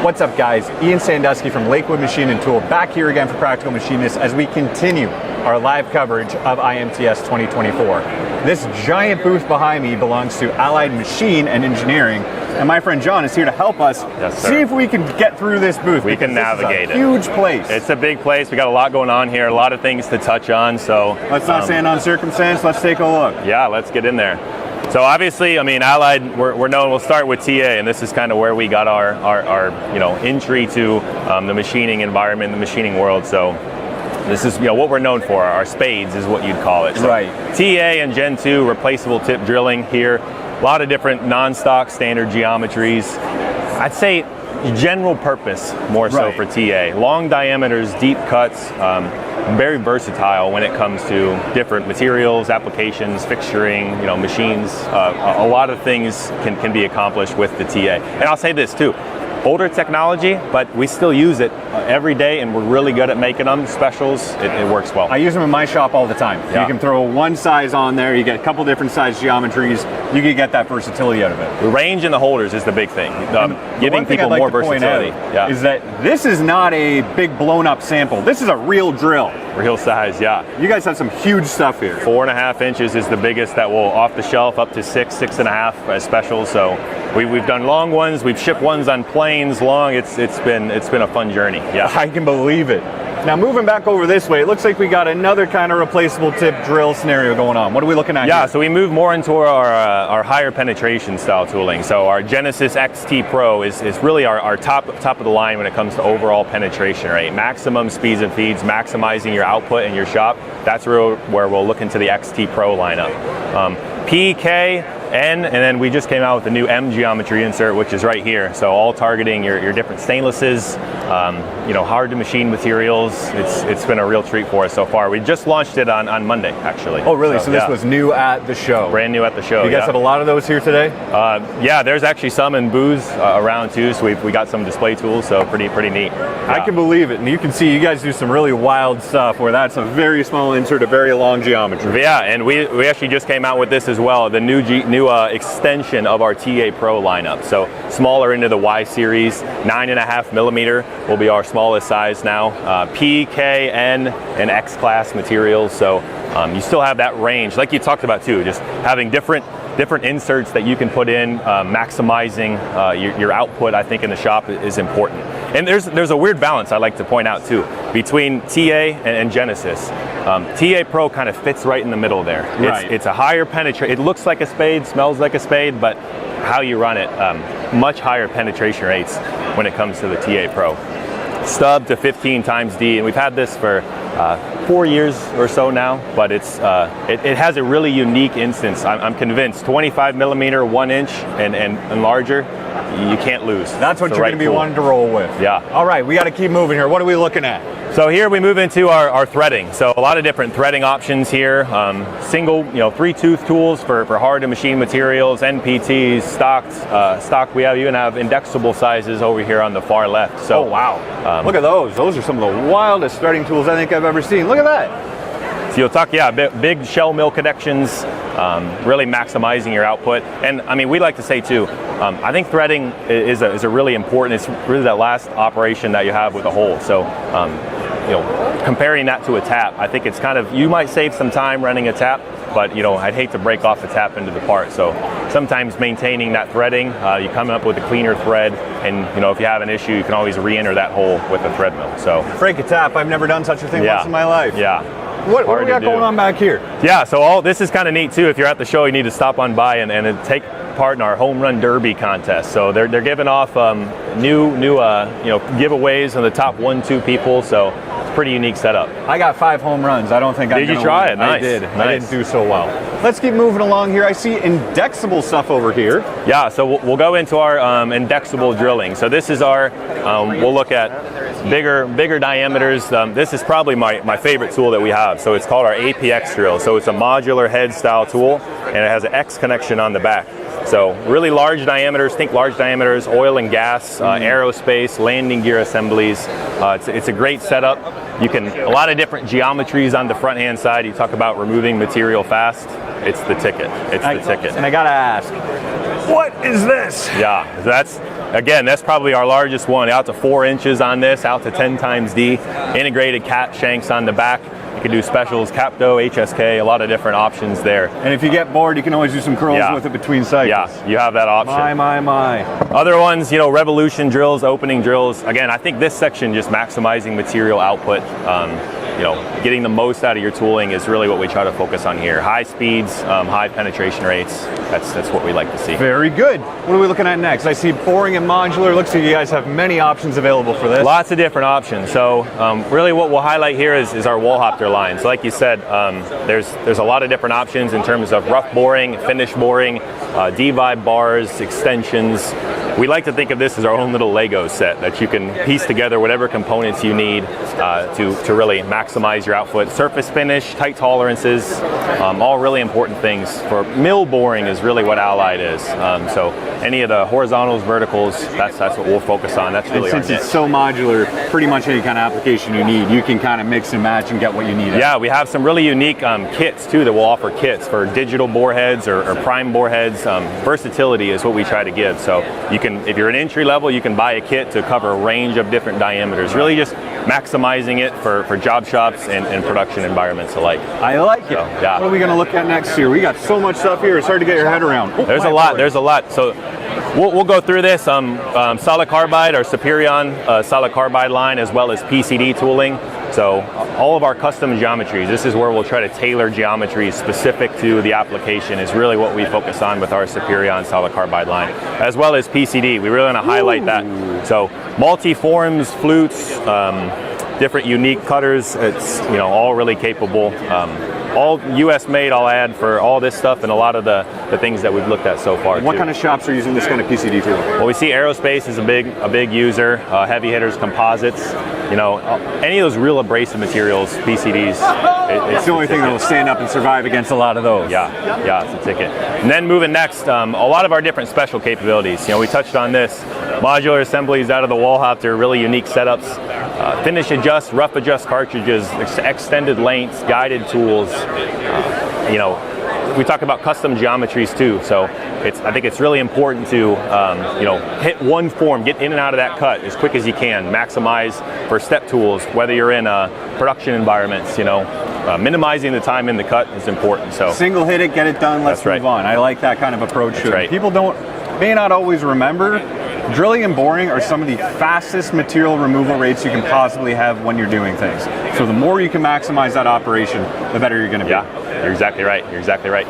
What's up, guys? Ian Sandusky from Lakewood Machine and Tool back here again for Practical Machinists as we continue our live coverage of IMTS 2024. This giant booth behind me belongs to Allied Machine and Engineering, and my friend John is here to help us see if we can get through this booth. We can navigate it. Huge place. It's a big place. We got a lot going on here, a lot of things to touch on. So let's not stand on circumstance. Let's take a look. Yeah, let's get in there. So obviously, I mean, Allied, we're known. We'll start with TA, and this is kind of where we got our entry to the machining environment, the machining world. So this is what we're known for. Our spades is what you'd call it. So right. TA and Gen 2 replaceable tip drilling here. A lot of different non-stock standard geometries. I'd say general purpose more so for TA. Long diameters, deep cuts. Very versatile when it comes to different materials, applications, fixturing, machines. A lot of things can be accomplished with the TA. And I'll say this too, older technology, but we still use it every day, and we're really good at making them specials. It works well. I use them in my shop all the time. Yeah. You can throw one size on there, you get a couple different size geometries, you can get that versatility out of it. The range in the holders is the big thing. Giving people more versatility. Is that this is not a big blown up sample. This is a real drill. Real size, yeah. You guys have some huge stuff here. 4.5 inches is the biggest that will off the shelf, up to 6.5 as specials. So we've done long ones, we've shipped ones on planes long. It's been a fun journey. Yeah, I can believe it. Now moving back over this way, it looks like we got another kind of replaceable tip drill scenario going on. What are we looking at here? So we move more into our higher penetration style tooling. So our Genesis XT Pro is really our top of the line when it comes to overall penetration rate. Maximum speeds and feeds, maximizing your output in your shop. That's where we'll look into the XT Pro lineup. P, K, N, and then we just came out with the new M geometry insert, which is right here. So all targeting your different stainlesses, hard to machine materials. It's been a real treat for us so far. We just launched it on Monday, actually. Oh, really? So this was new at the show? Brand new at the show. You guys have a lot of those here today? Yeah, there's actually some in booths around too. So we got some display tools. So pretty neat. Yeah. I can believe it, and you can see you guys do some really wild stuff. Where that's a very small insert, a very long geometry. Yeah, and we actually just came out with this as well. The new extension of our TA Pro lineup. So smaller into the Y series, 9.5 millimeter will be our smallest size now. P, K, N, and X class materials. So you still have that range, like you talked about too, just having different inserts that you can put in, maximizing your output. I think in the shop is important. And there's a weird balance I like to point out too between TA and Genesis. TA Pro kind of fits right in the middle there. It's a higher penetration. It looks like a spade, smells like a spade, but how you run it, much higher penetration rates when it comes to the TA Pro. Stub to 15 times D, and we've had this for 4 years or so now, but it has a really unique instance. I'm convinced 25 millimeter, 1 inch and larger, you can't lose. That's what you're going to be wanting to roll with. Yeah. All right, we got to keep moving here. What are we looking at? So here we move into our threading. So a lot of different threading options here. Single, 3-tooth tools for hard to machine materials, NPTs, stocked. We even have indexable sizes over here on the far left. So wow, look at those. Those are some of the wildest threading tools I think I've ever seen. Look at that. So you'll talk, big shell mill connections, really maximizing your output. And I mean, we like to say too, I think threading is a really important, it's really that last operation that you have with a hole. So, comparing that to a tap, I think it's kind of, you might save some time running a tap, but I'd hate to break off the tap into the part. So sometimes maintaining that threading, you come up with a cleaner thread, and if you have an issue, you can always re-enter that hole with a thread mill. So break a tap, I've never done such a thing once in my life. Yeah. What do we got going on back here? Yeah, so this is kind of neat too. If you're at the show, you need to stop on by and take part in our home run derby contest. So they're giving off new giveaways on the top 1-2 people. So it's a pretty unique setup. I got 5 home runs. I don't think I did. You try win. it? Nice. I did. Nice. I didn't do so well. Let's keep moving along here. I see indexable stuff over here. Yeah, so we'll go into our indexable drilling. So this is our. We'll look at bigger diameters. This is probably my favorite tool that we have. So it's called our APX drill. So it's a modular head style tool, and it has an X connection on the back. So really large diameters, think large diameters, oil and gas, aerospace, landing gear assemblies. It's a great setup. You can, a lot of different geometries on the front hand side. You talk about removing material fast. It's the ticket. It's the ticket. And I gotta ask, what is this? Yeah, again, that's probably our largest one, out to 4 inches on this, out to 10 times D. Integrated cat shanks on the back. You can do specials, Capto, HSK, a lot of different options there. And if you get bored, you can always do some curls with it between cycles. Yeah, you have that option. My. Other ones, Revolution drills, opening drills. Again, I think this section, just maximizing material output, getting the most out of your tooling is really what we try to focus on here. High speeds, high penetration rates. That's what we like to see. Very good. What are we looking at next? I see boring and modular. Looks like you guys have many options available for this. Lots of different options. So really what we'll highlight here is our Wallhopter line. So like you said, there's a lot of different options in terms of rough boring, finish boring, D-vibe bars, extensions. We like to think of this as our own little Lego set that you can piece together whatever components you need to really maximize your output. Surface finish, tight tolerances, all really important things. For mill boring is really what Allied is. So any of the horizontals, verticals, that's what we'll focus on. That's really and since it's so modular, pretty much any kind of application you need, you can kind of mix and match and get what you need. Yeah, we have some really unique kits too that we'll offer kits for digital bore heads or prime bore heads. Versatility is what we try to give. So you can, if you're an entry level, you can buy a kit to cover a range of different diameters. Really just maximizing it for job shops and production environments alike. I like it. So, yeah. What are we going to look at next here? We got so much stuff here. It's hard to get your head around. There's a lot. So we'll go through this. Solid carbide, our Superion solid carbide line, as well as PCD tooling. So all of our custom geometries, this is where we'll try to tailor geometries specific to the application, is really what we focus on with our Superion solid carbide line, as well as PCD. We really want to highlight that. So multi-forms, flutes, different unique cutters, it's all really capable. All US made, I'll add, for all this stuff and a lot of the things that we've looked at so far. What kind of shops are using this kind of PCD tool? Well, we see aerospace is a big user, heavy hitters, composites, any of those real abrasive materials, PCDs. It's the only thing that will stand up and survive against a lot of those. Yeah, it's a ticket. And then moving next, a lot of our different special capabilities. We touched on this. Modular assemblies out of the Wallhopter, really unique setups. Finish adjust, rough adjust cartridges, extended lengths, guided tools. We talk about custom geometries too. So I think it's really important to hit one form, get in and out of that cut as quick as you can. Maximize for step tools, whether you're in production environments. Minimizing the time in the cut is important. So single hit it, get it done. Let's move on. I like that kind of approach to it. People may not always remember. Drilling and boring are some of the fastest material removal rates you can possibly have when you're doing things. So the more you can maximize that operation, the better you're going to be. Yeah, you're exactly right.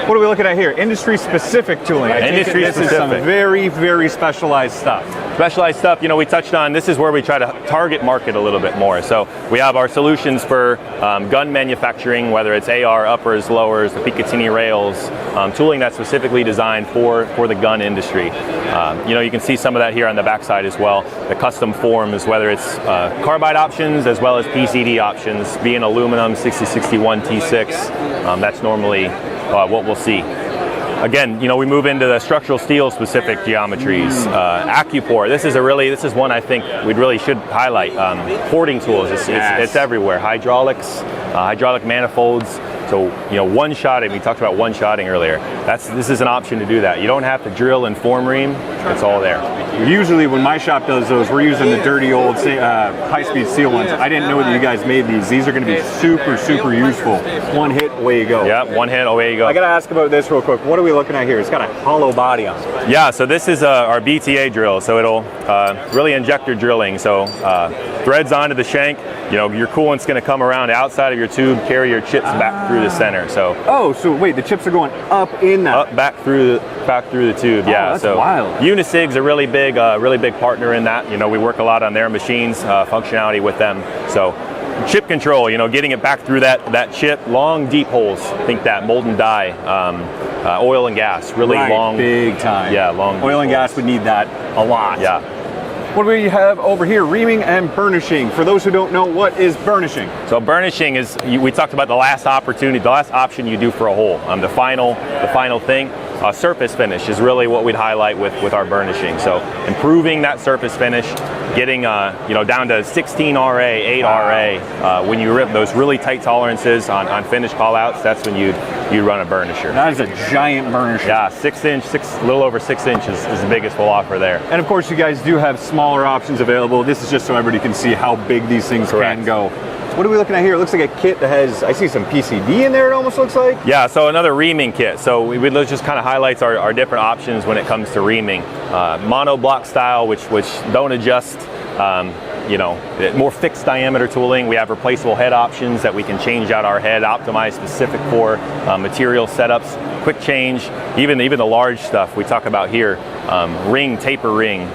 What are we looking at here? Industry-specific tooling. This is some very, very specialized stuff. We touched on, this is where we try to target market a little bit more. So we have our solutions for gun manufacturing, whether it's AR, uppers, lowers, the Picatinny rails, tooling that's specifically designed for the gun industry. You can see some of that here on the backside as well. The custom forms, whether it's carbide options as well as PCD options, being aluminum 6061 T6, that's normally what we'll see. Again, we move into the structural steel specific geometries. Accupore, this is one I think we really should highlight. Porting tools, it's everywhere. Hydraulics, hydraulic manifolds. So, one-shotting, we talked about one-shotting earlier. This is an option to do that. You don't have to drill and form ream, it's all there. Usually when my shop does those, we're using the dirty old high-speed steel ones. I didn't know that you guys made these. These are going to be super, super useful. One hit, away you go. Yeah, one hit, away you go. I got to ask about this real quick. What are we looking at here? It's got a hollow body on it. Yeah, so this is our BTA drill. So it'll really injector drilling. So threads onto the shank. Your coolant's going to come around outside of your tube, carry your chips back through the center. So so wait, the chips are going up in that. Up back through the tube. Yeah, that's wild. Unisig's a really big partner in that. We work a lot on their machines, functionality with them. So chip control, getting it back through that chip, long deep holes. Think that molten die, oil and gas, really long, big time. Yeah, long. Oil and gas would need that a lot. Yeah. What do we have over here? Reaming and burnishing. For those who don't know, what is burnishing? So burnishing is, we talked about the last option you do for a hole. The final thing. Surface finish is really what we'd highlight with our burnishing. So improving that surface finish, getting down to 16 RA, 8 RA. When you rip those really tight tolerances on finish callouts, that's when you run a burnisher. That is a giant burnisher. Yeah, 6 inch, a little over 6 inches is the biggest we'll offer there. And of course, you guys do have smaller options available. This is just so everybody can see how big these things Correct. can go. What are we looking at here? It looks like a kit that has, I see some PCD in there, it almost looks like. Yeah, so another reaming kit. So we just kind of highlights our different options when it comes to reaming. Mono block style, which don't adjust, more fixed diameter tooling. We have replaceable head options that we can change out our head, optimized specific for material setups, quick change, even the large stuff we talk about here, taper ring,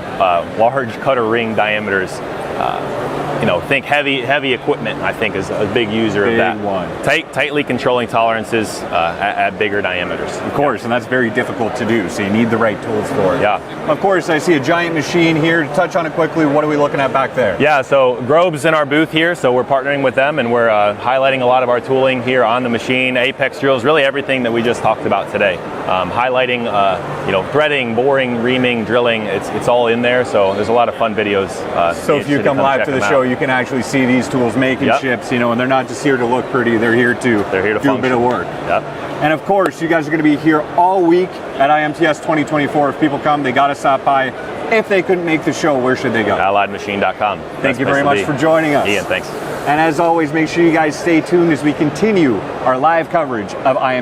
large cutter ring diameters. Think heavy equipment, I think, is a big user of that. One. Tightly controlling tolerances at bigger diameters. Of course, and that's very difficult to do, so you need the right tools for it. Yeah. Of course, I see a giant machine here. To touch on it quickly, what are we looking at back there? Yeah, so Grobe's in our booth here, so we're partnering with them, and we're highlighting a lot of our tooling here on the machine, apex drills, really everything that we just talked about today. Highlighting, threading, boring, reaming, drilling, it's all in there, so there's a lot of fun videos. So if you come live to the show, you can actually see these tools making ships, and they're not just here to look pretty, they're here to do function. a bit of work. Yep. And of course, you guys are going to be here all week at IMTS 2024. If people come, they got to stop by. If they couldn't make the show, where should they go? AlliedMachine.com. Thank you very much for joining us. Ian, thanks. And as always, make sure you guys stay tuned as we continue our live coverage of IMTS.